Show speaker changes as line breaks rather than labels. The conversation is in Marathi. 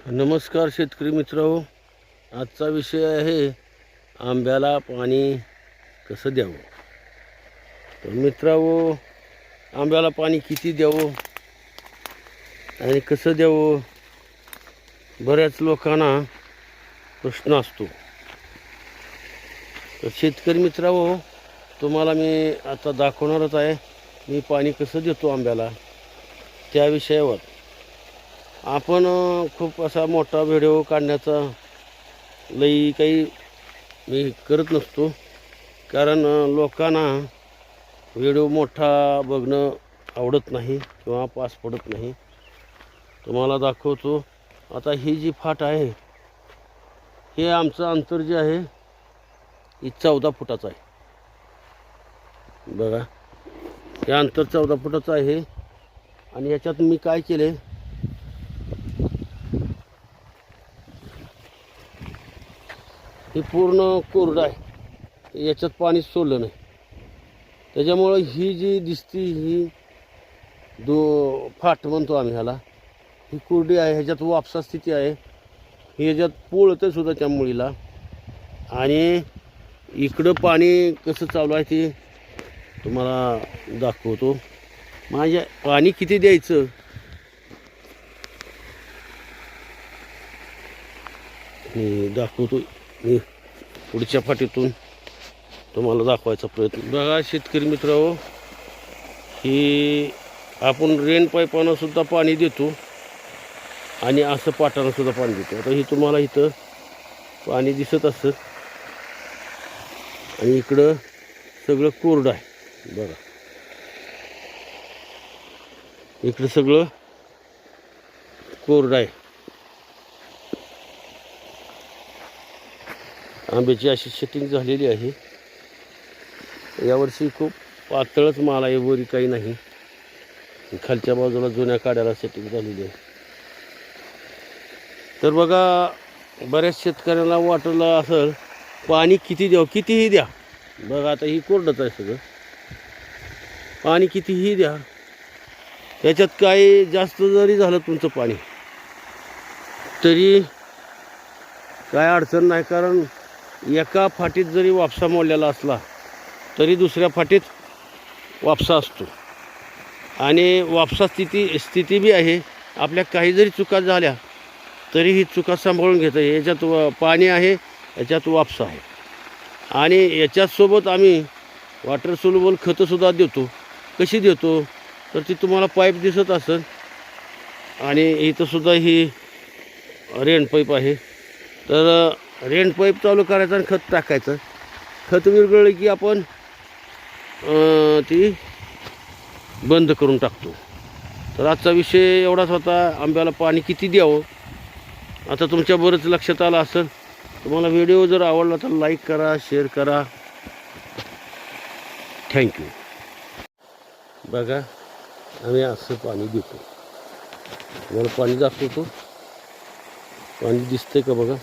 नमस्कार शेतकरी मित्रांनो, आजचा विषय आहे आंब्याला पाणी कसं द्यावं. तर मित्रांनो, आंब्याला पाणी किती द्यावं आणि कसं द्यावं, बऱ्याच लोकांना प्रश्न असतो. तर शेतकरी मित्रांनो, तुम्हाला मी आता दाखवणारच आहे मी पाणी कसं देतो आंब्याला. त्या विषयावर आपण खूप असा मोठा व्हिडिओ काढण्याचा लई काही मी करत नसतो, कारण लोकांना व्हिडिओ मोठा बघणं आवडत नाही किंवा पास पडत नाही. तुम्हाला दाखवतो. आता ही जी फाट आहे, हे आमचं अंतर जे आहे ही 14 फुटाचं आहे. बघा, हे अंतर 14 फुटाचं आहे. आणि याच्यात मी काय केले, हे पूर्ण कोरडं आहे, याच्यात पाणी सोडलं नाही. त्याच्यामुळं ही जी दिसती ही फाट म्हणतो आम्ही ह्याला, ही कोरडी आहे. ह्याच्यात वापसा स्थिती आहे. ही ह्याच्यात पोळतं सुद्धा त्या मुळीला. आणि इकडं पाणी कसं चालू आहे ते तुम्हाला दाखवतो. माझ्या पाणी किती द्यायचं मी दाखवतो. मी पुढच्या फाटीतून तुम्हाला दाखवायचा प्रयत्न. बघा शेतकरी मित्रांनो, ही आपण रेन पाईपानं सुद्धा पाणी देतो आणि असं पाटानं सुद्धा पाणी देतो. आता ही तुम्हाला इथं पाणी दिसत असतं आणि इकडं सगळं कोरडं आहे. बघा, इकडं सगळं कोरडं आहे. आंब्याची अशी सेटिंग झालेली आहे. यावर्षी खूप पातळच माल आहे, वरी काही नाही. खालच्या बाजूला जुन्या काड्याला सेटिंग झालेली आहे. तर बघा, बऱ्याच शेतकऱ्यांना वाटलं असेल पाणी किती द्यावं, कितीही द्या. बघा, आता ही कोरडंच आहे सगळं, पाणी कितीही द्या, त्याच्यात काही जास्त जरी झालं तुमचं पाणी तरी काय अडचण नाही. कारण एका फाटीत जरी वापसा मोडलेला असला तरी दुसऱ्या फाटीत वापसा असतो. आणि वापसा स्थिती बी आहे. आपल्या काही जरी चुका झाल्या तरी ही चुका सांभाळून घेतं. याच्यात पाणी आहे, याच्यात वापसा आहे. आणि याच्यासोबत आम्ही वॉटर सोल्युबल खतंसुद्धा देतो. कशी देतो तर ती तुम्हाला पाईप दिसत असेल. आणि इथंसुद्धा ही रेन पाईप आहे. तर रेन पाईप चालू करायचं आणि खत टाकायचं. खत विरघळलं की आपण ती बंद करून टाकतो. तर आजचा विषय एवढाच होता, आंब्याला पाणी किती द्यावं. आता तुमच्या बरंच लक्षात आलं असेल. तुम्हाला व्हिडिओ जर आवडला तर लाईक करा, शेअर करा. थँक्यू. बघा, आम्ही असं पाणी देतो. तुम्हाला पाणी दाखवतो. पाणी दिसतंय का बघा.